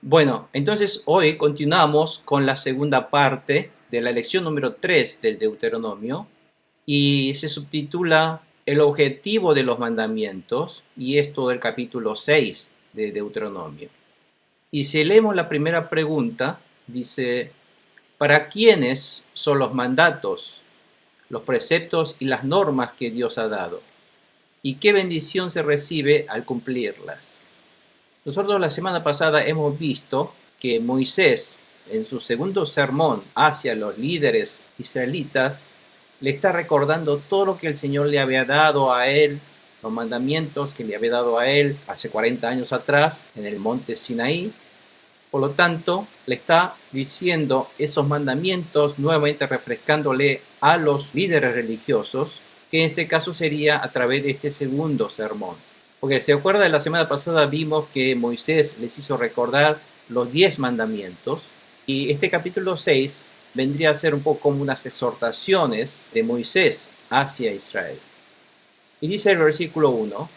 Bueno, entonces hoy continuamos con la segunda parte de la lección número 3 del Deuteronomio y se subtitula El objetivo de los mandamientos y es todo el capítulo 6 de Deuteronomio. Y si leemos la primera pregunta, dice, ¿para quiénes son los mandatos, los preceptos y las normas que Dios ha dado? ¿Y qué bendición se recibe al cumplirlas? Nosotros la semana pasada hemos visto que Moisés, en su segundo sermón hacia los líderes israelitas, le está recordando todo lo que el Señor le había dado a él, los mandamientos que le había dado a él hace 40 años atrás en el monte Sinaí. Por lo tanto, le está diciendo esos mandamientos, nuevamente refrescándole a los líderes religiosos, que en este caso sería a través de este segundo sermón. Porque se acuerda, de la semana pasada vimos que Moisés les hizo recordar los 10 mandamientos y este capítulo 6 vendría a ser un poco como unas exhortaciones de Moisés hacia Israel. Y dice el versículo 1,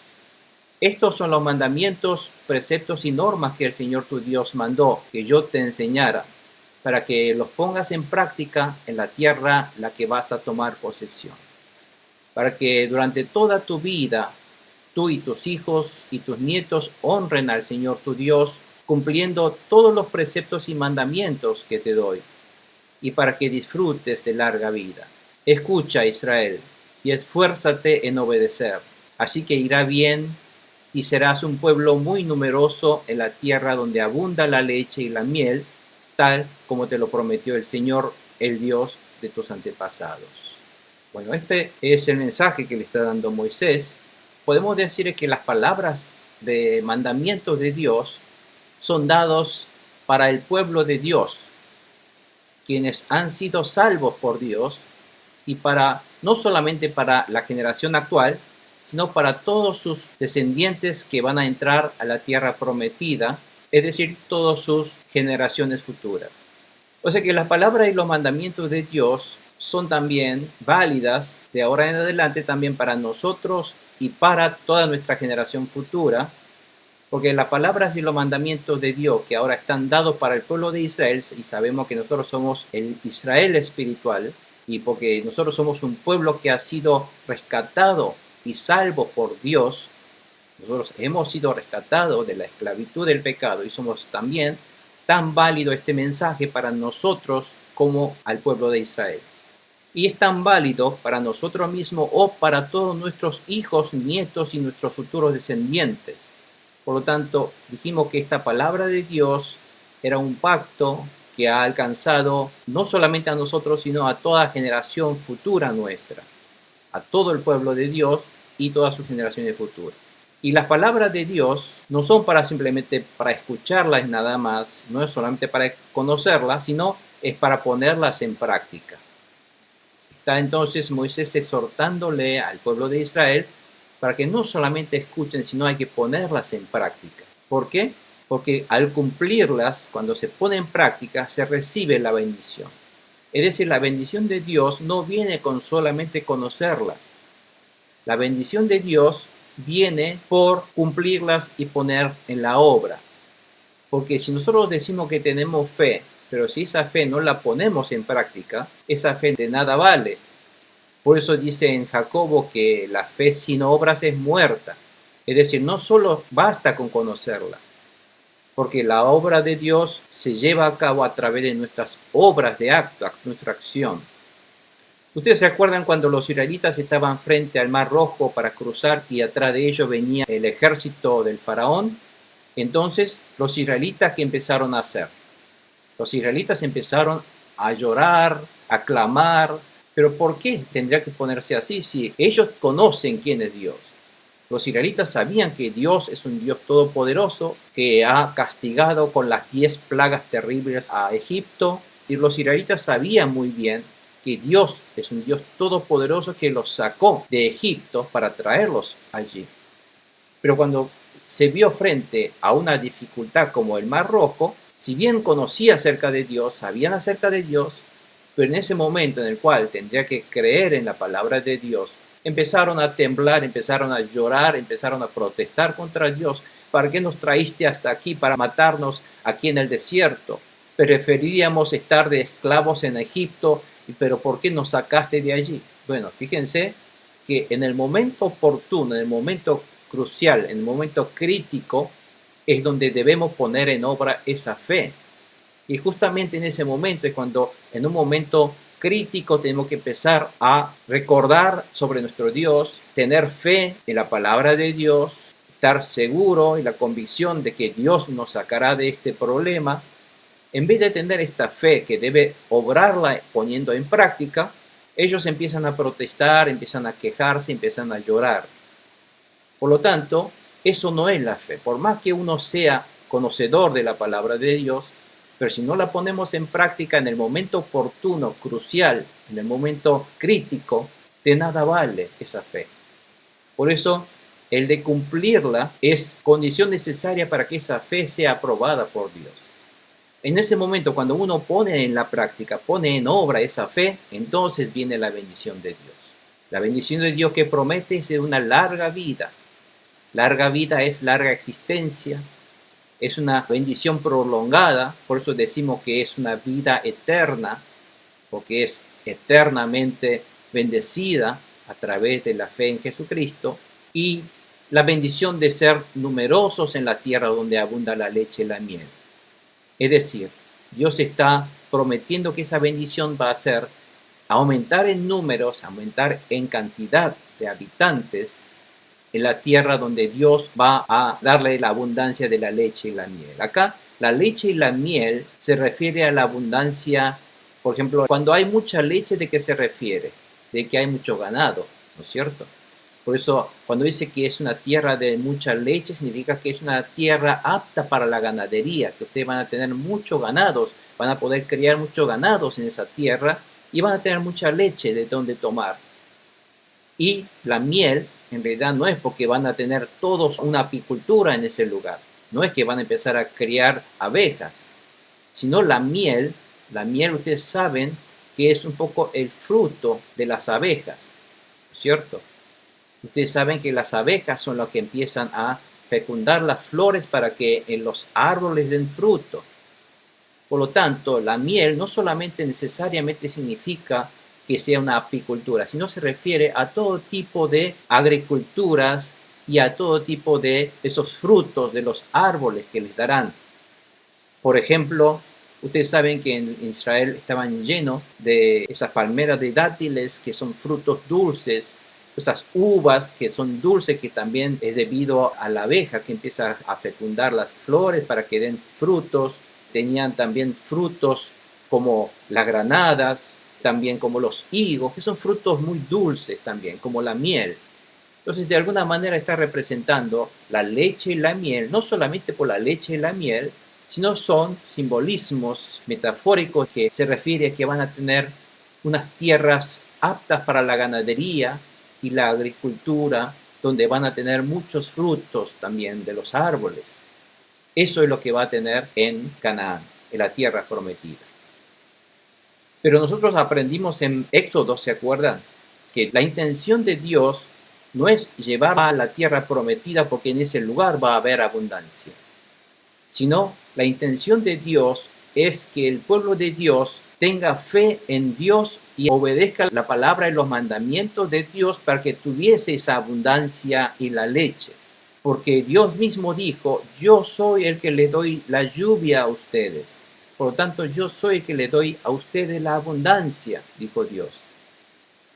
estos son los mandamientos, preceptos y normas que el Señor tu Dios mandó que yo te enseñara, para que los pongas en práctica en la tierra la que vas a tomar posesión, para que durante toda tu vida tú y tus hijos y tus nietos honren al Señor tu Dios, cumpliendo todos los preceptos y mandamientos que te doy, y para que disfrutes de larga vida. Escucha, Israel, y esfuérzate en obedecer, así que irá bien y serás un pueblo muy numeroso en la tierra donde abunda la leche y la miel, tal como te lo prometió el Señor, el Dios de tus antepasados. Bueno, este es el mensaje que le está dando Moisés. Podemos decir que las palabras de mandamientos de Dios son dados para el pueblo de Dios, quienes han sido salvos por Dios, y para no solamente para la generación actual, sino para todos sus descendientes que van a entrar a la tierra prometida, es decir, todas sus generaciones futuras. O sea que las palabras y los mandamientos de Dios son también válidas de ahora en adelante también para nosotros y para toda nuestra generación futura, porque las palabras y los mandamientos de Dios que ahora están dados para el pueblo de Israel, y sabemos que nosotros somos el Israel espiritual, y porque nosotros somos un pueblo que ha sido rescatado y salvo por Dios, nosotros hemos sido rescatados de la esclavitud del pecado y somos también tan válido este mensaje para nosotros como al pueblo de Israel. Y es tan válido para nosotros mismos o para todos nuestros hijos, nietos y nuestros futuros descendientes. Por lo tanto, dijimos que esta palabra de Dios era un pacto que ha alcanzado no solamente a nosotros, sino a toda generación futura nuestra, a todo el pueblo de Dios y todas sus generaciones futuras. Y las palabras de Dios no son para simplemente para escucharlas nada más, no es solamente para conocerlas, sino es para ponerlas en práctica. Está entonces Moisés exhortándole al pueblo de Israel para que no solamente escuchen, sino hay que ponerlas en práctica. ¿Por qué? Porque al cumplirlas, cuando se pone en práctica, se recibe la bendición. Es decir, la bendición de Dios no viene con solamente conocerla. La bendición de Dios viene por cumplirlas y poner en la obra. Porque si nosotros decimos que tenemos fe, pero si esa fe no la ponemos en práctica, esa fe de nada vale. Por eso dice en Jacobo que la fe sin obras es muerta. Es decir, no solo basta con conocerla, porque la obra de Dios se lleva a cabo a través de nuestras obras de acto, nuestra acción. Ustedes se acuerdan cuando los israelitas estaban frente al Mar Rojo para cruzar y atrás de ellos venía el ejército del faraón. Entonces, los israelitas, ¿qué empezaron a hacer? Los israelitas empezaron a llorar, a clamar. Pero ¿por qué tendría que ponerse así si ellos conocen quién es Dios? Los israelitas sabían que Dios es un Dios todopoderoso que ha castigado con las 10 plagas terribles a Egipto. Y los israelitas sabían muy bien que Dios es un Dios todopoderoso que los sacó de Egipto para traerlos allí. Pero cuando se vio frente a una dificultad como el Mar Rojo, si bien conocía acerca de Dios, sabían acerca de Dios, pero en ese momento en el cual tendría que creer en la palabra de Dios, empezaron a temblar, empezaron a llorar, empezaron a protestar contra Dios, ¿para qué nos traíste hasta aquí para matarnos aquí en el desierto? Preferiríamos estar de esclavos en Egipto, pero ¿por qué nos sacaste de allí? Bueno, fíjense que en el momento oportuno, en el momento crucial, en el momento crítico, es donde debemos poner en obra esa fe. Y justamente en ese momento es cuando, en un momento crítico, tenemos que empezar a recordar sobre nuestro Dios, tener fe en la palabra de Dios, estar seguro y la convicción de que Dios nos sacará de este problema. En vez de tener esta fe que debe obrarla poniendo en práctica, ellos empiezan a protestar, empiezan a quejarse, empiezan a llorar. Por lo tanto, eso no es la fe. Por más que uno sea conocedor de la palabra de Dios, pero si no la ponemos en práctica en el momento oportuno, crucial, en el momento crítico, de nada vale esa fe. Por eso, el de cumplirla es condición necesaria para que esa fe sea aprobada por Dios. En ese momento, cuando uno pone en la práctica, pone en obra esa fe, entonces viene la bendición de Dios. La bendición de Dios que promete es de una larga vida. Larga vida es larga existencia, es una bendición prolongada, por eso decimos que es una vida eterna, porque es eternamente bendecida a través de la fe en Jesucristo, y la bendición de ser numerosos en la tierra donde abunda la leche y la miel. Es decir, Dios está prometiendo que esa bendición va a ser aumentar en números, aumentar en cantidad de habitantes en la tierra donde Dios va a darle la abundancia de la leche y la miel. Acá, la leche y la miel se refiere a la abundancia, por ejemplo, cuando hay mucha leche, ¿de qué se refiere? De que hay mucho ganado, ¿no es cierto? Por eso, cuando dice que es una tierra de mucha leche, significa que es una tierra apta para la ganadería, que ustedes van a tener muchos ganados, van a poder criar muchos ganados en esa tierra y van a tener mucha leche de donde tomar. Y la miel, en realidad, no es porque van a tener todos una apicultura en ese lugar, no es que van a empezar a criar abejas, sino la miel ustedes saben que es un poco el fruto de las abejas, ¿cierto? Ustedes saben que las abejas son las que empiezan a fecundar las flores para que en los árboles den fruto. Por lo tanto, la miel no solamente necesariamente significa que sea una apicultura, sino se refiere a todo tipo de agriculturas y a todo tipo de esos frutos de los árboles que les darán. Por ejemplo, ustedes saben que en Israel estaban llenos de esas palmeras de dátiles que son frutos dulces, esas uvas que son dulces, que también es debido a la abeja que empieza a fecundar las flores para que den frutos. Tenían también frutos como las granadas, también como los higos, que son frutos muy dulces también, como la miel. Entonces, de alguna manera está representando la leche y la miel, no solamente por la leche y la miel, sino son simbolismos metafóricos que se refiere a que van a tener unas tierras aptas para la ganadería y la agricultura, donde van a tener muchos frutos también de los árboles. Eso es lo que va a tener en Canaán, en la tierra prometida. Pero nosotros aprendimos en Éxodo, ¿se acuerdan? Que la intención de Dios no es llevar a la tierra prometida porque en ese lugar va a haber abundancia, sino la intención de Dios es que el pueblo de Dios tenga fe en Dios y obedezca la palabra y los mandamientos de Dios para que tuviese esa abundancia y la leche. Porque Dios mismo dijo, yo soy el que le doy la lluvia a ustedes. Por lo tanto, yo soy el que le doy a ustedes la abundancia, dijo Dios.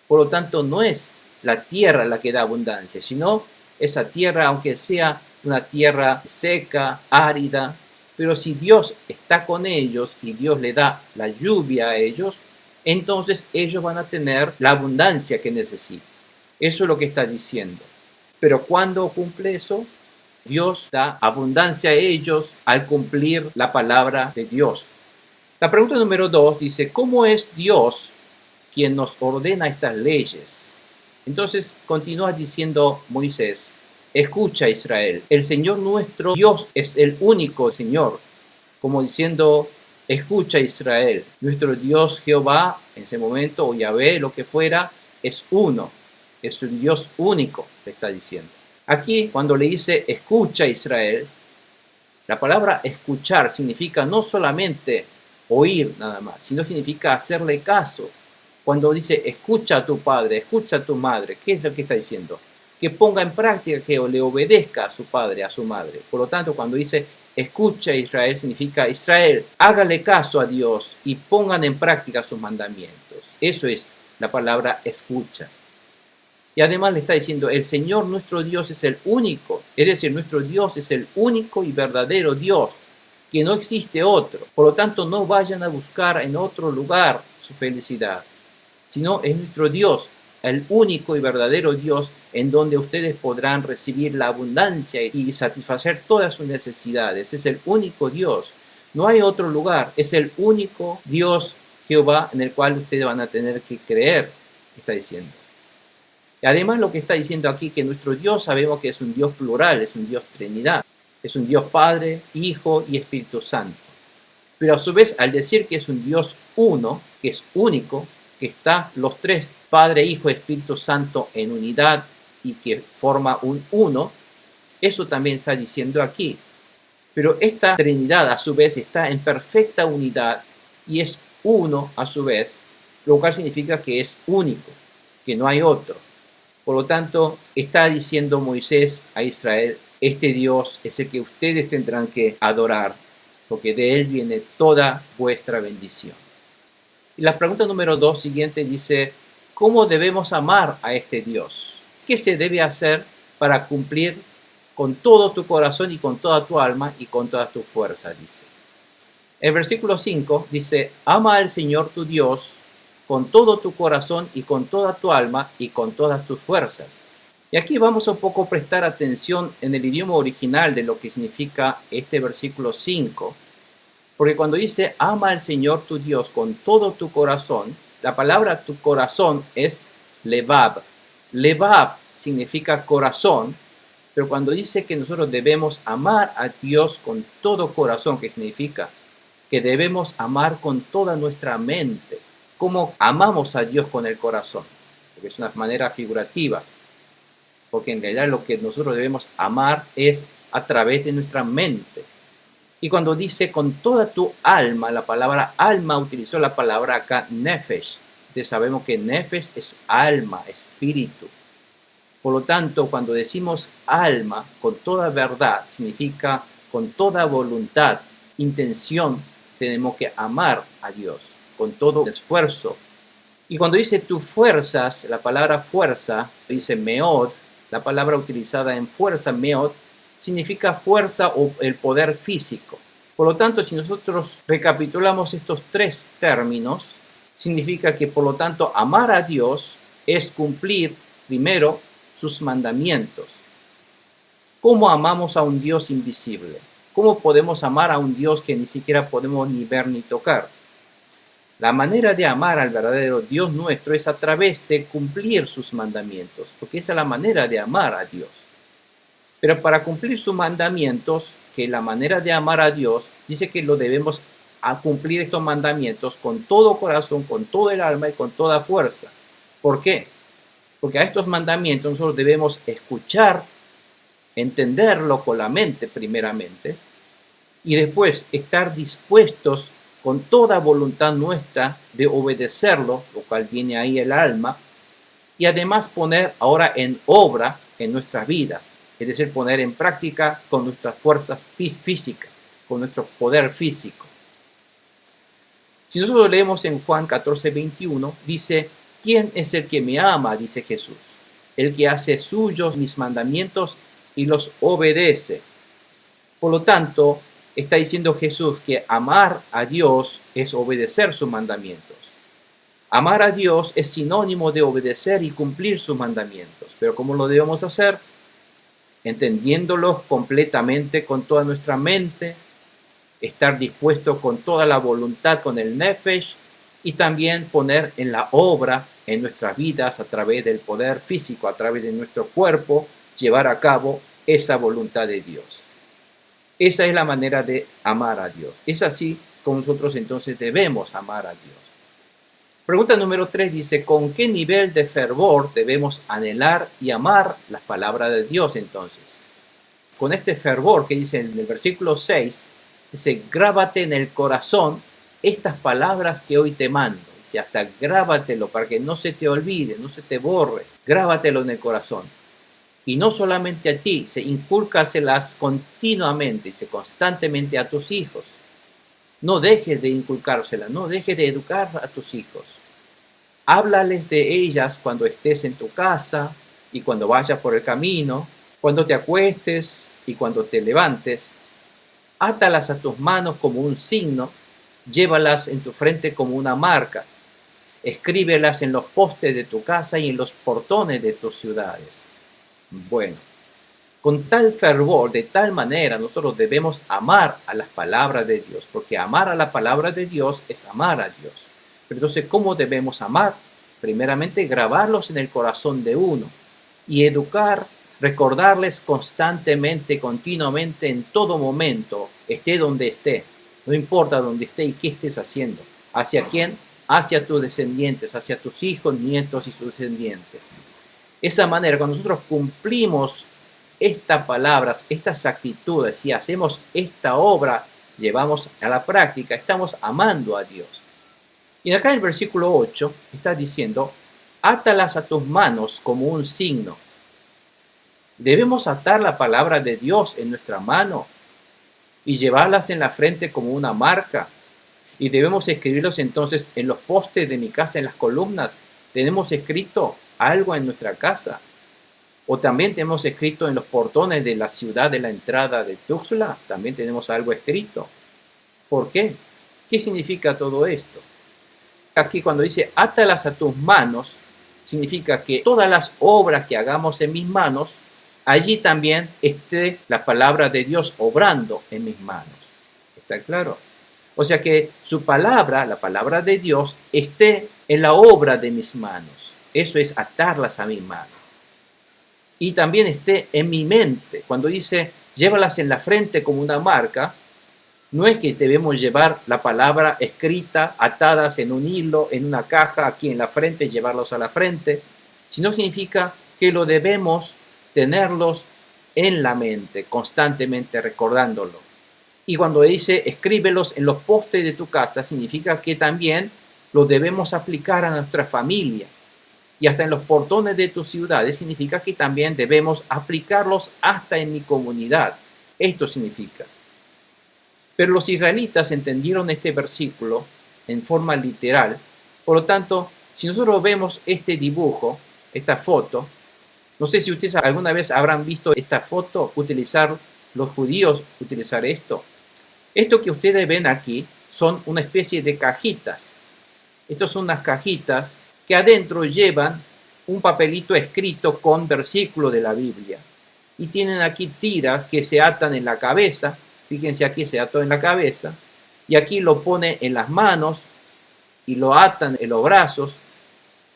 Por lo tanto, no es la tierra la que da abundancia, sino esa tierra, aunque sea una tierra seca, árida, pero si Dios está con ellos y Dios le da la lluvia a ellos, entonces ellos van a tener la abundancia que necesitan. Eso es lo que está diciendo. Pero ¿cuándo cumple eso? Dios da abundancia a ellos al cumplir la palabra de Dios. La pregunta número 2 dice, ¿cómo es Dios quien nos ordena estas leyes? Entonces continúa diciendo Moisés, escucha Israel, el Señor nuestro Dios es el único Señor. Como diciendo, escucha Israel, nuestro Dios Jehová, en ese momento, o Yahvé, lo que fuera, es uno, es un Dios único, le está diciendo. Aquí, cuando le dice escucha Israel, la palabra escuchar significa no solamente oír nada más, sino significa hacerle caso. Cuando dice escucha a tu padre, escucha a tu madre, ¿qué es lo que está diciendo? Que ponga en práctica, que le obedezca a su padre, a su madre. Por lo tanto, cuando dice escucha Israel, significa Israel, hágale caso a Dios y pongan en práctica sus mandamientos. Eso es la palabra escucha. Y además le está diciendo, el Señor nuestro Dios es el único, es decir, nuestro Dios es el único y verdadero Dios, que no existe otro. Por lo tanto, no vayan a buscar en otro lugar su felicidad, sino es nuestro Dios, el único y verdadero Dios, en donde ustedes podrán recibir la abundancia y satisfacer todas sus necesidades. Es el único Dios. No hay otro lugar, es el único Dios Jehová en el cual ustedes van a tener que creer, está diciendo. Y además lo que está diciendo aquí, que nuestro Dios sabemos que es un Dios plural, es un Dios Trinidad, es un Dios Padre, Hijo y Espíritu Santo. Pero a su vez, al decir que es un Dios uno, que es único, que está los tres, Padre, Hijo y Espíritu Santo en unidad y que forma un uno, eso también está diciendo aquí. Pero esta Trinidad a su vez está en perfecta unidad y es uno a su vez, lo cual significa que es único, que no hay otro. Por lo tanto, está diciendo Moisés a Israel, este Dios es el que ustedes tendrán que adorar, porque de él viene toda vuestra bendición. Y la pregunta número 2 siguiente dice, ¿cómo debemos amar a este Dios? ¿Qué se debe hacer para cumplir con todo tu corazón y con toda tu alma y con toda tu fuerza? Dice. El versículo 5 dice, ama al Señor tu Dios con todo tu corazón y con toda tu alma y con todas tus fuerzas. Y aquí vamos a un poco prestar atención en el idioma original de lo que significa este versículo 5, porque cuando dice ama al Señor tu Dios con todo tu corazón, la palabra tu corazón es levab. Levab significa corazón, pero cuando dice que nosotros debemos amar a Dios con todo corazón, ¿qué significa? Que debemos amar con toda nuestra mente. ¿Cómo amamos a Dios con el corazón? Porque es una manera figurativa. Porque en realidad lo que nosotros debemos amar es a través de nuestra mente. Y cuando dice con toda tu alma, la palabra alma utilizó la palabra acá nefesh. Entonces sabemos que nefesh es alma, espíritu. Por lo tanto, cuando decimos alma, con toda verdad, significa con toda voluntad, intención, tenemos que amar a Dios con todo esfuerzo. Y cuando dice tus fuerzas, la palabra fuerza, dice meod, la palabra utilizada en fuerza, meod, significa fuerza o el poder físico. Por lo tanto, si nosotros recapitulamos estos tres términos, significa que por lo tanto amar a Dios es cumplir primero sus mandamientos. ¿Cómo amamos a un Dios invisible? ¿Cómo podemos amar a un Dios que ni siquiera podemos ni ver ni tocar? La manera de amar al verdadero Dios nuestro es a través de cumplir sus mandamientos, porque esa es la manera de amar a Dios. Pero para cumplir sus mandamientos, que la manera de amar a Dios, dice que lo debemos a cumplir estos mandamientos con todo corazón, con todo el alma y con toda fuerza. ¿Por qué? Porque a estos mandamientos nosotros debemos escuchar, entenderlo con la mente primeramente, y después estar dispuestos con toda voluntad nuestra de obedecerlo, lo cual viene ahí el alma, y además poner ahora en obra en nuestras vidas, es decir, poner en práctica con nuestras fuerzas físicas, con nuestro poder físico. Si nosotros leemos en Juan 14:21, dice, ¿quién es el que me ama? Dice Jesús, el que hace suyos mis mandamientos y los obedece. Por lo tanto, está diciendo Jesús que amar a Dios es obedecer sus mandamientos. Amar a Dios es sinónimo de obedecer y cumplir sus mandamientos. Pero ¿cómo lo debemos hacer? Entendiéndolos completamente con toda nuestra mente, estar dispuesto con toda la voluntad, con el nefesh, y también poner en la obra en nuestras vidas a través del poder físico, a través de nuestro cuerpo, llevar a cabo esa voluntad de Dios. Esa es la manera de amar a Dios. Es así como nosotros entonces debemos amar a Dios. Pregunta número 3 dice, ¿con qué nivel de fervor debemos anhelar y amar las palabras de Dios entonces? Con este fervor que dice en el versículo 6, dice, grábate en el corazón estas palabras que hoy te mando. Dice, hasta grábatelo para que no se te olvide, no se te borre. Grábatelo en el corazón. Y no solamente a ti, se incúlcaselas continuamente, dice, constantemente a tus hijos. No dejes de inculcárselas, no dejes de educar a tus hijos. Háblales de ellas cuando estés en tu casa y cuando vayas por el camino, cuando te acuestes y cuando te levantes. Átalas a tus manos como un signo, llévalas en tu frente como una marca. Escríbelas en los postes de tu casa y en los portones de tus ciudades. Bueno, con tal fervor, de tal manera, nosotros debemos amar a las palabras de Dios, porque amar a la palabra de Dios es amar a Dios. Pero entonces, ¿cómo debemos amar? Primeramente, grabarlos en el corazón de uno y educar, recordarles constantemente, continuamente, en todo momento, esté donde esté, no importa dónde esté y qué estés haciendo. ¿Hacia quién? Hacia tus descendientes, hacia tus hijos, nietos y sus descendientes. Esa manera, cuando nosotros cumplimos estas palabras, estas actitudes, si hacemos esta obra, llevamos a la práctica, estamos amando a Dios. Y acá en el versículo 8 está diciendo, átalas a tus manos como un signo. Debemos atar la palabra de Dios en nuestra mano y llevarlas en la frente como una marca. Y debemos escribirlos entonces en los postes de mi casa, en las columnas. Tenemos escrito algo en nuestra casa. O también tenemos escrito en los portones de la ciudad de la entrada de Tuxtla. También tenemos algo escrito. ¿Por qué? ¿Qué significa todo esto? Aquí cuando dice átalas a tus manos, significa que todas las obras que hagamos en mis manos, allí también esté la palabra de Dios obrando en mis manos. ¿Está claro? O sea que su palabra, la palabra de Dios, esté en la obra de mis manos. Eso es atarlas a mi mano. Y también esté en mi mente. Cuando dice llévalas en la frente como una marca, no es que debemos llevar la palabra escrita, atadas en un hilo, en una caja, aquí en la frente, llevarlos a la frente, sino significa que lo debemos tenerlos en la mente, constantemente recordándolo. Y cuando dice escríbelos en los postes de tu casa, significa que también lo debemos aplicar a nuestra familia. Y hasta en los portones de tus ciudades significa que también debemos aplicarlos hasta en mi comunidad. Esto significa. Pero los israelitas entendieron este versículo en forma literal. Por lo tanto, si nosotros vemos este dibujo, esta foto, no sé si ustedes alguna vez habrán visto esta foto, los judíos utilizar esto. Esto que ustedes ven aquí son una especie de cajitas. Estas son unas cajitas que adentro llevan un papelito escrito con versículos de la Biblia. Y tienen aquí tiras que se atan en la cabeza. Fíjense, aquí se ató en la cabeza. Y aquí lo pone en las manos y lo atan en los brazos.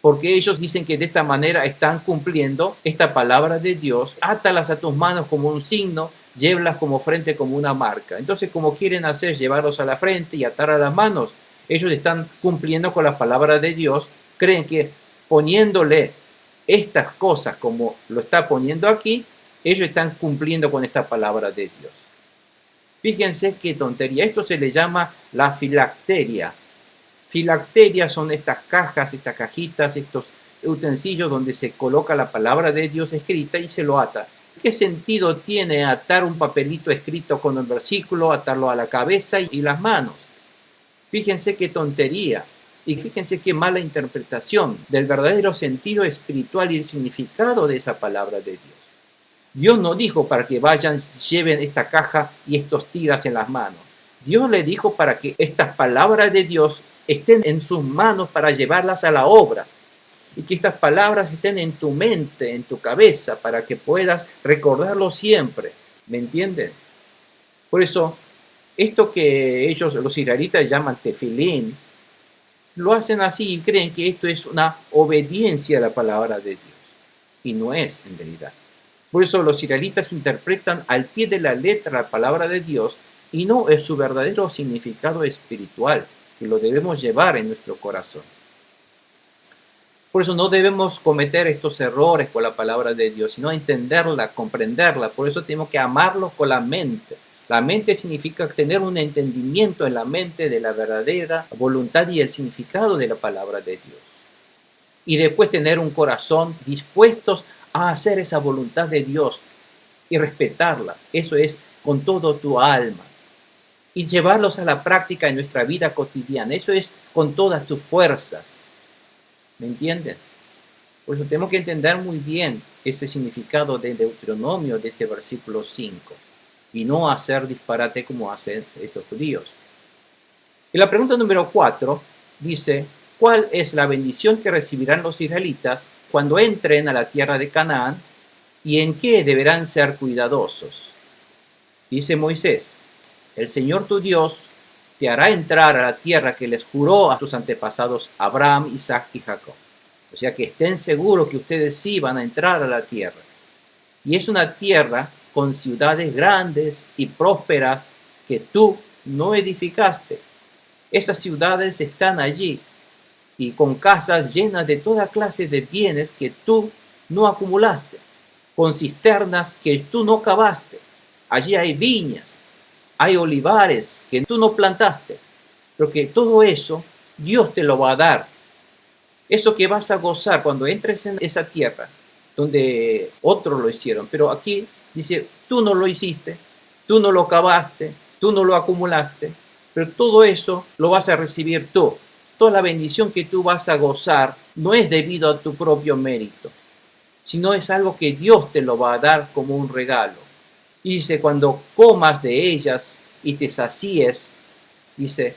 Porque ellos dicen que de esta manera están cumpliendo esta palabra de Dios. Átalas a tus manos como un signo, llévalas como frente como una marca. Entonces, como quieren hacer, llevarlos a la frente y atar a las manos, ellos están cumpliendo con la palabra de Dios. Creen que poniéndole estas cosas como lo está poniendo aquí, ellos están cumpliendo con esta palabra de Dios. Fíjense qué tontería. Esto se le llama la filacteria. Filacteria son estas cajas, estas cajitas, estos utensilios donde se coloca la palabra de Dios escrita y se lo ata. ¿Qué sentido tiene atar un papelito escrito con el versículo, atarlo a la cabeza y las manos? Fíjense qué tontería. Y fíjense qué mala interpretación del verdadero sentido espiritual y el significado de esa palabra de Dios. Dios no dijo para que vayan, lleven esta caja y estos tiras en las manos. Dios le dijo para que estas palabras de Dios estén en sus manos para llevarlas a la obra. Y que estas palabras estén en tu mente, en tu cabeza, para que puedas recordarlo siempre. ¿Me entienden? Por eso, esto que ellos, los israelitas, llaman tefilín, lo hacen así y creen que esto es una obediencia a la palabra de Dios. Y no es, en realidad. Por eso los israelitas interpretan al pie de la letra la palabra de Dios y no es su verdadero significado espiritual, que lo debemos llevar en nuestro corazón. Por eso no debemos cometer estos errores con la palabra de Dios, sino entenderla, comprenderla. Por eso tenemos que amarlo con la mente. La mente significa tener un entendimiento en la mente de la verdadera voluntad y el significado de la palabra de Dios. Y después tener un corazón dispuestos a hacer esa voluntad de Dios y respetarla. Eso es con todo tu alma. Y llevarlos a la práctica en nuestra vida cotidiana. Eso es con todas tus fuerzas. ¿Me entienden? Por eso tenemos que entender muy bien ese significado de Deuteronomio de este versículo 5 y no hacer disparate como hacen estos judíos. Y la pregunta número 4 dice, ¿cuál es la bendición que recibirán los israelitas cuando entren a la tierra de Canaán y en qué deberán ser cuidadosos? Dice Moisés, el Señor tu Dios te hará entrar a la tierra que les juró a tus antepasados Abraham, Isaac y Jacob. O sea que estén seguros que ustedes sí van a entrar a la tierra. Y es una tierra con ciudades grandes y prósperas que tú no edificaste. Esas ciudades están allí y con casas llenas de toda clase de bienes que tú no acumulaste, con cisternas que tú no cavaste. Allí hay viñas, hay olivares que tú no plantaste, pero que todo eso Dios te lo va a dar. Eso que vas a gozar cuando entres en esa tierra, donde otros lo hicieron, pero aquí dice, tú no lo hiciste, tú no lo cavaste, tú no lo acumulaste, pero todo eso lo vas a recibir tú. Toda la bendición que tú vas a gozar no es debido a tu propio mérito, sino es algo que Dios te lo va a dar como un regalo. Y dice, cuando comas de ellas y te sacíes, dice,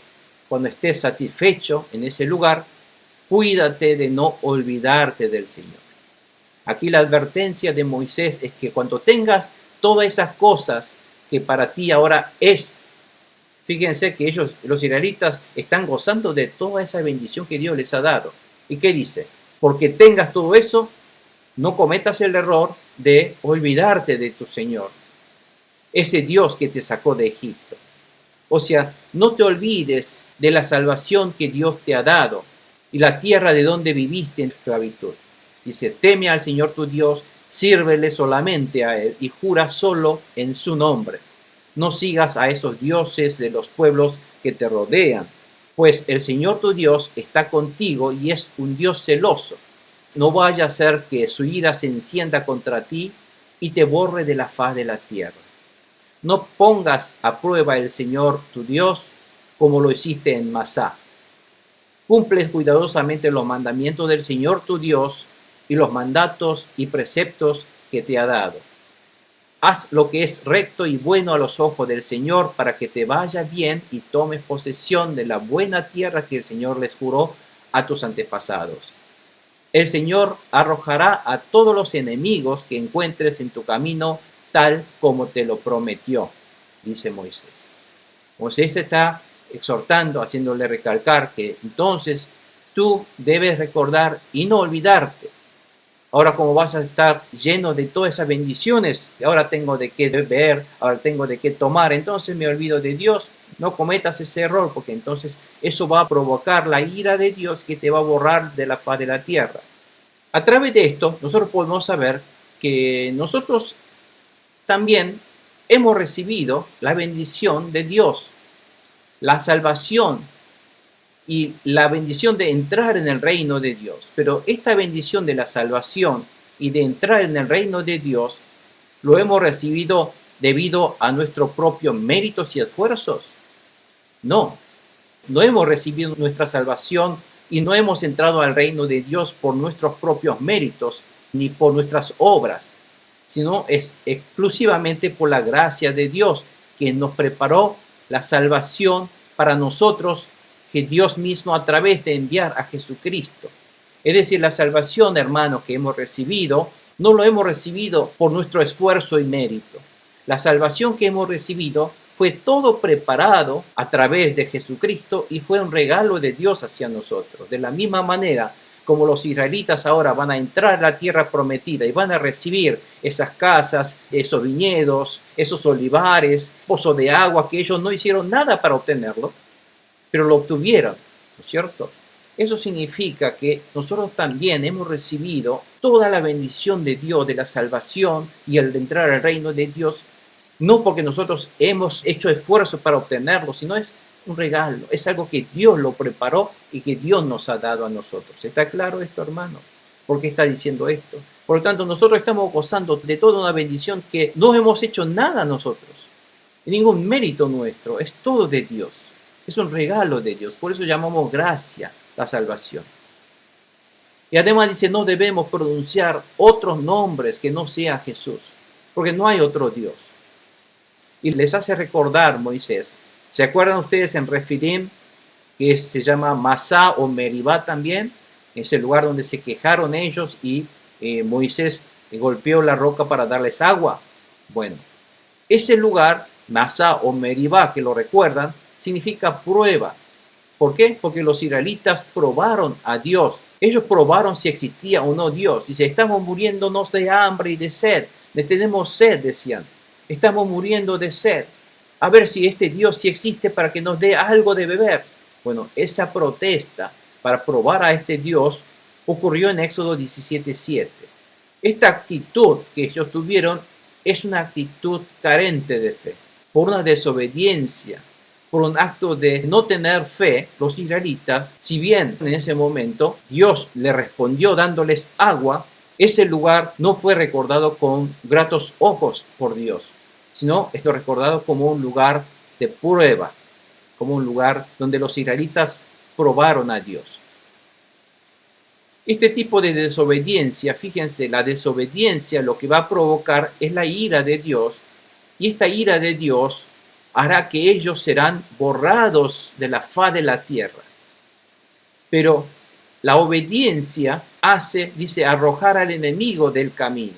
cuando estés satisfecho en ese lugar, cuídate de no olvidarte del Señor. Aquí la advertencia de Moisés es que cuando tengas todas esas cosas que para ti ahora es, fíjense que ellos, los israelitas, están gozando de toda esa bendición que Dios les ha dado. ¿Y qué dice? Porque tengas todo eso, no cometas el error de olvidarte de tu Señor, ese Dios que te sacó de Egipto. O sea, no te olvides de la salvación que Dios te ha dado y la tierra de donde viviste en esclavitud. Dice, teme al Señor tu Dios, sírvele solamente a Él y jura solo en su nombre. No sigas a esos dioses de los pueblos que te rodean, pues el Señor tu Dios está contigo y es un Dios celoso. No vaya a ser que su ira se encienda contra ti y te borre de la faz de la tierra. No pongas a prueba el Señor tu Dios como lo hiciste en Masá. Cumple cuidadosamente los mandamientos del Señor tu Dios y los mandatos y preceptos que te ha dado. Haz lo que es recto y bueno a los ojos del Señor para que te vaya bien y tomes posesión de la buena tierra que el Señor les juró a tus antepasados. El Señor arrojará a todos los enemigos que encuentres en tu camino tal como te lo prometió, dice Moisés. Moisés está exhortando, haciéndole recalcar que entonces tú debes recordar y no olvidarte. Ahora como vas a estar lleno de todas esas bendiciones, ahora tengo de qué beber, ahora tengo de qué tomar, entonces me olvido de Dios. No cometas ese error porque entonces eso va a provocar la ira de Dios que te va a borrar de la faz de la tierra. A través de esto nosotros podemos saber que nosotros también hemos recibido la bendición de Dios, la salvación y la bendición de entrar en el reino de Dios. Pero esta bendición de la salvación y de entrar en el reino de Dios lo hemos recibido debido a nuestros propios méritos y esfuerzos. No hemos recibido nuestra salvación y no hemos entrado al reino de Dios por nuestros propios méritos ni por nuestras obras, sino es exclusivamente por la gracia de Dios que nos preparó la salvación para nosotros, que Dios mismo a través de enviar a Jesucristo. Es decir, la salvación, hermanos, que hemos recibido, no lo hemos recibido por nuestro esfuerzo y mérito. La salvación que hemos recibido fue todo preparado a través de Jesucristo y fue un regalo de Dios hacia nosotros. De la misma manera como los israelitas ahora van a entrar a la tierra prometida y van a recibir esas casas, esos viñedos, esos olivares, pozos de agua que ellos no hicieron nada para obtenerlo, pero lo obtuvieron, ¿no es cierto? Eso significa que nosotros también hemos recibido toda la bendición de Dios, de la salvación y el de entrar al reino de Dios, no porque nosotros hemos hecho esfuerzo para obtenerlo, sino es un regalo, es algo que Dios lo preparó y que Dios nos ha dado a nosotros. ¿Está claro esto, hermano? ¿Por qué está diciendo esto? Por lo tanto, nosotros estamos gozando de toda una bendición que no hemos hecho nada nosotros, ningún mérito nuestro, es todo de Dios. Es un regalo de Dios, por eso llamamos gracia la salvación. Y además dice, no debemos pronunciar otros nombres que no sea Jesús, porque no hay otro Dios. Y les hace recordar Moisés, ¿se acuerdan ustedes en Refidim, que se llama Masá o Meribá también? Es el lugar donde se quejaron ellos y Moisés golpeó la roca para darles agua. Bueno, ese lugar, Masá o Meribá, que lo recuerdan, significa prueba. ¿Por qué? Porque los israelitas probaron a Dios. Ellos probaron si existía o no Dios. Dice, estamos muriéndonos de hambre y de sed. Le tenemos sed, decían. Estamos muriendo de sed. A ver si este Dios sí existe para que nos dé algo de beber. Bueno, esa protesta para probar a este Dios ocurrió en Éxodo 17:7. Esta actitud que ellos tuvieron es una actitud carente de fe, por una desobediencia, por un acto de no tener fe. Los israelitas, si bien en ese momento Dios le respondió dándoles agua, ese lugar no fue recordado con gratos ojos por Dios, sino es recordado como un lugar de prueba, como un lugar donde los israelitas probaron a Dios. Este tipo de desobediencia, fíjense, la desobediencia lo que va a provocar es la ira de Dios, y esta ira de Dios hará que ellos serán borrados de la faz de la tierra. Pero la obediencia hace, dice, arrojar al enemigo del camino.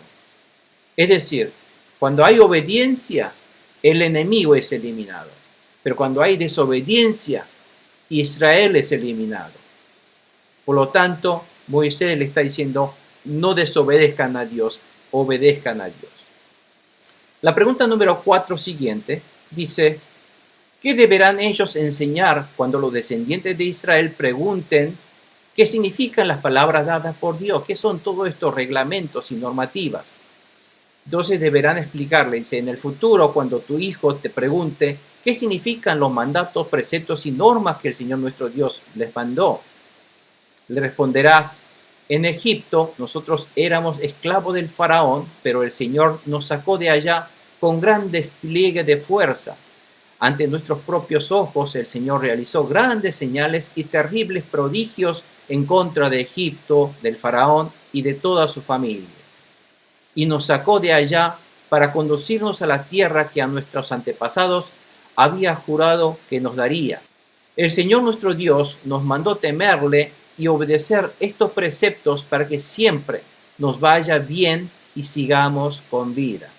Es decir, cuando hay obediencia, el enemigo es eliminado. Pero cuando hay desobediencia, Israel es eliminado. Por lo tanto, Moisés le está diciendo, no desobedezcan a Dios, obedezcan a Dios. La pregunta número 4 siguiente dice, ¿qué deberán ellos enseñar cuando los descendientes de Israel pregunten qué significan las palabras dadas por Dios? ¿Qué son todos estos reglamentos y normativas? Entonces deberán explicarle, dice, en el futuro cuando tu hijo te pregunte qué significan los mandatos, preceptos y normas que el Señor nuestro Dios les mandó, le responderás, en Egipto nosotros éramos esclavos del faraón, pero el Señor nos sacó de allá con gran despliegue de fuerza. Ante nuestros propios ojos el Señor realizó grandes señales y terribles prodigios en contra de Egipto, del faraón y de toda su familia. Y nos sacó de allá para conducirnos a la tierra que a nuestros antepasados había jurado que nos daría. El Señor nuestro Dios nos mandó temerle y obedecer estos preceptos para que siempre nos vaya bien y sigamos con vida.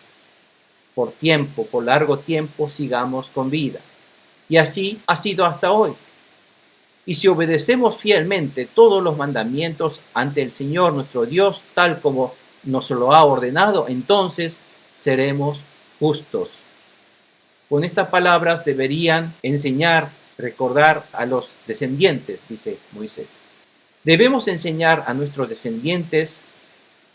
Por largo tiempo, sigamos con vida. Y así ha sido hasta hoy. Y si obedecemos fielmente todos los mandamientos ante el Señor nuestro Dios, tal como nos lo ha ordenado, entonces seremos justos. Con estas palabras deberían enseñar, recordar a los descendientes, dice Moisés. Debemos enseñar a nuestros descendientes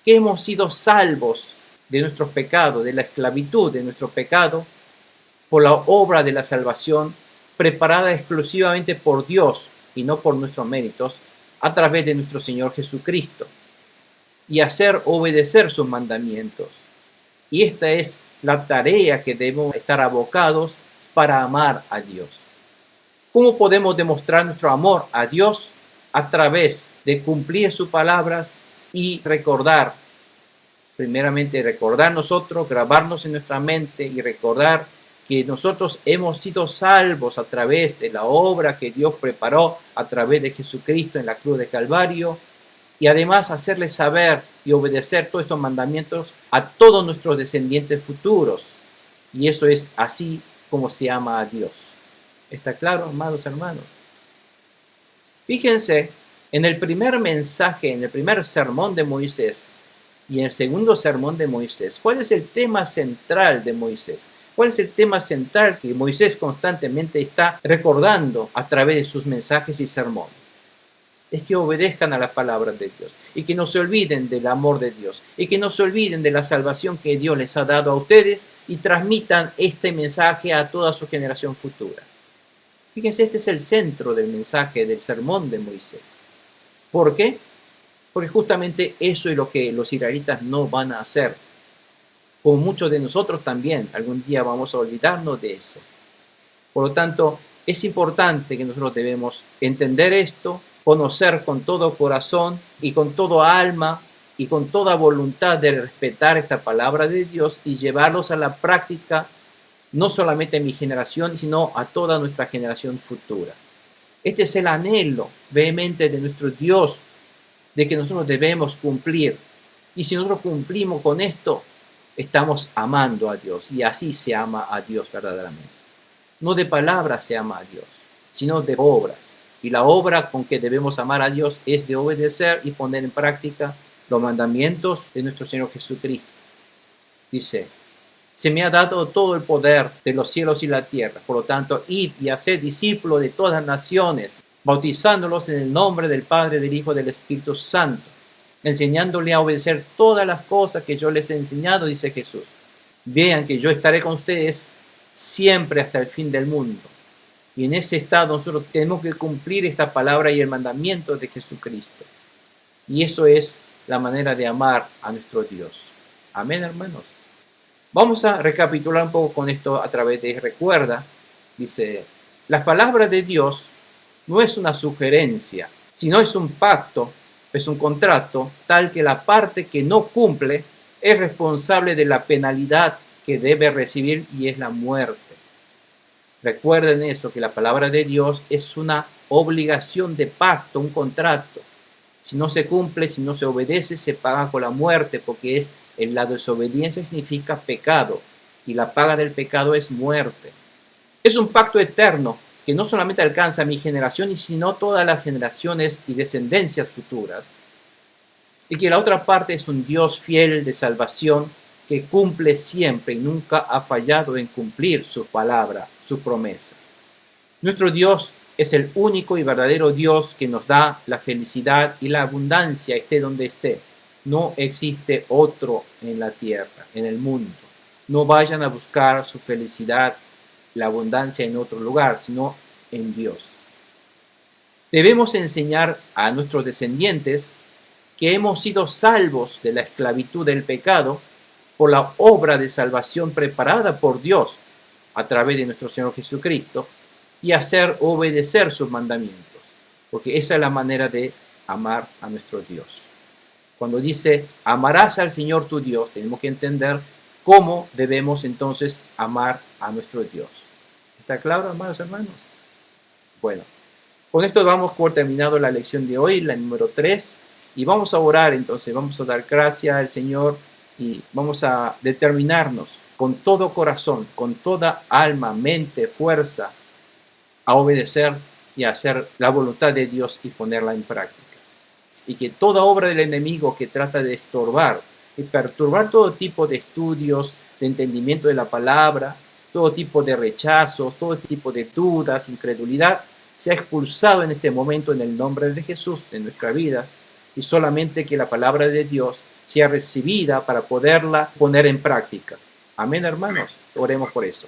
que hemos sido salvos de nuestros pecados, de la esclavitud de nuestro pecado, por la obra de la salvación preparada exclusivamente por Dios y no por nuestros méritos, a través de nuestro Señor Jesucristo, y hacer obedecer sus mandamientos. Y esta es la tarea que debemos estar abocados para amar a Dios. ¿Cómo podemos demostrar nuestro amor a Dios? A través de cumplir sus palabras y recordar, primeramente recordar nosotros, grabarnos en nuestra mente y recordar que nosotros hemos sido salvos a través de la obra que Dios preparó a través de Jesucristo en la cruz de Calvario, y además hacerles saber y obedecer todos estos mandamientos a todos nuestros descendientes futuros. Y eso es así como se ama a Dios. ¿Está claro, amados hermanos? Fíjense, en el primer mensaje, en el primer sermón de Moisés y en el segundo sermón de Moisés, ¿cuál es el tema central de Moisés? ¿Cuál es el tema central que Moisés constantemente está recordando a través de sus mensajes y sermones? es que obedezcan a las palabras de Dios y que no se olviden del amor de Dios y que no se olviden de la salvación que Dios les ha dado a ustedes y transmitan este mensaje a toda su generación futura. Fíjense, este es el centro del mensaje del sermón de Moisés. ¿Por qué? Porque justamente eso es lo que los israelitas no van a hacer. Como muchos de nosotros también, algún día vamos a olvidarnos de eso. Por lo tanto, es importante que nosotros debemos entender esto, conocer con todo corazón y con todo alma y con toda voluntad de respetar esta palabra de Dios y llevarlos a la práctica, no solamente en mi generación, sino a toda nuestra generación futura. Este es el anhelo vehemente de nuestro Dios, de que nosotros debemos cumplir. Y si nosotros cumplimos con esto, estamos amando a Dios, y así se ama a Dios verdaderamente. No de palabras se ama a Dios, sino de obras. Y la obra con que debemos amar a Dios es de obedecer y poner en práctica los mandamientos de nuestro Señor Jesucristo. Dice: se me ha dado todo el poder de los cielos y la tierra. Por lo tanto, id y haced discípulos de todas las naciones, bautizándolos en el nombre del Padre, del Hijo y del Espíritu Santo, enseñándole a obedecer todas las cosas que yo les he enseñado, dice Jesús. Vean que yo estaré con ustedes siempre hasta el fin del mundo. Y en ese estado nosotros tenemos que cumplir esta palabra y el mandamiento de Jesucristo. Y eso es la manera de amar a nuestro Dios. Amén, hermanos. Vamos a recapitular un poco con esto a través de recuerda. Dice: las palabras de Dios no es una sugerencia, sino es un pacto, es un contrato, tal que la parte que no cumple es responsable de la penalidad que debe recibir, y es la muerte. Recuerden eso, que la palabra de Dios es una obligación de pacto, un contrato. Si no se cumple, si no se obedece, se paga con la muerte, porque la desobediencia significa pecado, y la paga del pecado es muerte. Es un pacto eterno que no solamente alcanza a mi generación, sino todas las generaciones y descendencias futuras. Y que la otra parte es un Dios fiel de salvación que cumple siempre y nunca ha fallado en cumplir su palabra, su promesa. Nuestro Dios es el único y verdadero Dios que nos da la felicidad y la abundancia, esté donde esté. No existe otro en la tierra, en el mundo. No vayan a buscar su felicidad, la abundancia en otro lugar, sino en Dios. Debemos enseñar a nuestros descendientes que hemos sido salvos de la esclavitud del pecado por la obra de salvación preparada por Dios a través de nuestro Señor Jesucristo, y hacer obedecer sus mandamientos, porque esa es la manera de amar a nuestro Dios. Cuando dice amarás al Señor tu Dios, tenemos que entender cómo debemos entonces amar a nuestro Dios. ¿Está claro, hermanos? Bueno, con esto damos por terminado la lección de hoy, la número 3, y vamos a orar entonces, vamos a dar gracias al Señor y vamos a determinarnos con todo corazón, con toda alma, mente, fuerza, a obedecer y a hacer la voluntad de Dios y ponerla en práctica. Y que toda obra del enemigo que trata de estorbar y perturbar todo tipo de estudios, de entendimiento de la palabra, todo tipo de rechazos, todo tipo de dudas, incredulidad, sea expulsado en este momento en el nombre de Jesús de nuestras vidas, y solamente que la palabra de Dios sea recibida para poderla poner en práctica. Amén, hermanos. Oremos por eso.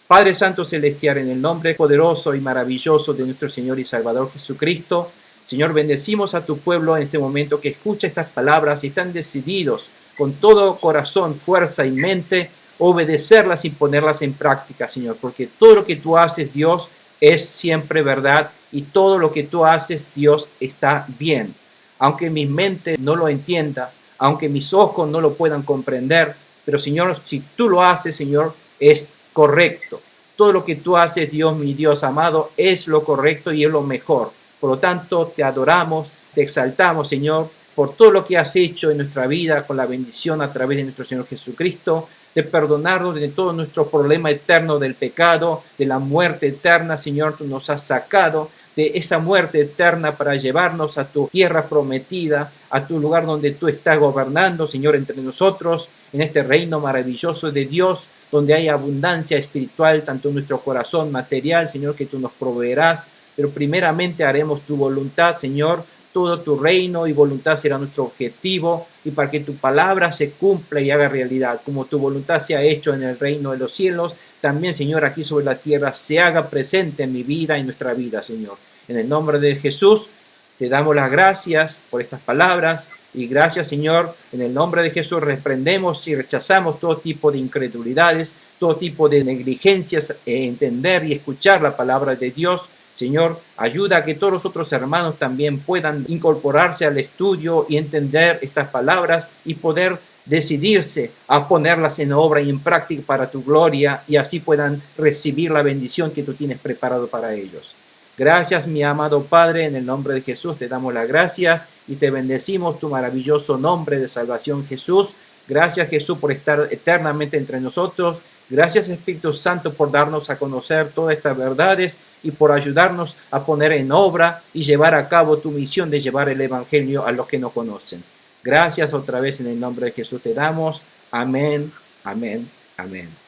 Padre Santo Celestial, en el nombre poderoso y maravilloso de nuestro Señor y Salvador Jesucristo, Señor, bendecimos a tu pueblo en este momento que escucha estas palabras y están decididos con todo corazón, fuerza y mente obedecerlas y ponerlas en práctica, Señor, porque todo lo que tú haces, Dios, es siempre verdad, y todo lo que tú haces, Dios, está bien. Aunque mi mente no lo entienda, aunque mis ojos no lo puedan comprender, pero Señor, si tú lo haces, Señor, es correcto. Todo lo que tú haces, Dios, mi Dios amado, es lo correcto y es lo mejor. Por lo tanto, te adoramos, te exaltamos, Señor, por todo lo que has hecho en nuestra vida, con la bendición a través de nuestro Señor Jesucristo, de perdonarnos de todo nuestro problema eterno del pecado, de la muerte eterna, Señor. Tú nos has sacado de esa muerte eterna para llevarnos a tu tierra prometida, a tu lugar donde tú estás gobernando, Señor, entre nosotros, en este reino maravilloso de Dios, donde hay abundancia espiritual, tanto en nuestro corazón material, Señor, que tú nos proveerás, pero primeramente haremos tu voluntad, Señor, todo tu reino y voluntad será nuestro objetivo, y para que tu palabra se cumpla y haga realidad, como tu voluntad se ha hecho en el reino de los cielos, también, Señor, aquí sobre la tierra se haga presente en mi vida y en nuestra vida, Señor. En el nombre de Jesús, te damos las gracias por estas palabras, y gracias, Señor, en el nombre de Jesús reprendemos y rechazamos todo tipo de incredulidades, todo tipo de negligencias en entender y escuchar la palabra de Dios. Señor, ayuda a que todos los otros hermanos también puedan incorporarse al estudio y entender estas palabras y poder decidirse a ponerlas en obra y en práctica para tu gloria, y así puedan recibir la bendición que tú tienes preparado para ellos. Gracias, mi amado Padre, en el nombre de Jesús te damos las gracias y te bendecimos tu maravilloso nombre de salvación, Jesús. Gracias, Jesús, por estar eternamente entre nosotros. Gracias, Espíritu Santo, por darnos a conocer todas estas verdades y por ayudarnos a poner en obra y llevar a cabo tu misión de llevar el Evangelio a los que no conocen. Gracias otra vez en el nombre de Jesús te damos. Amén, amén, amén.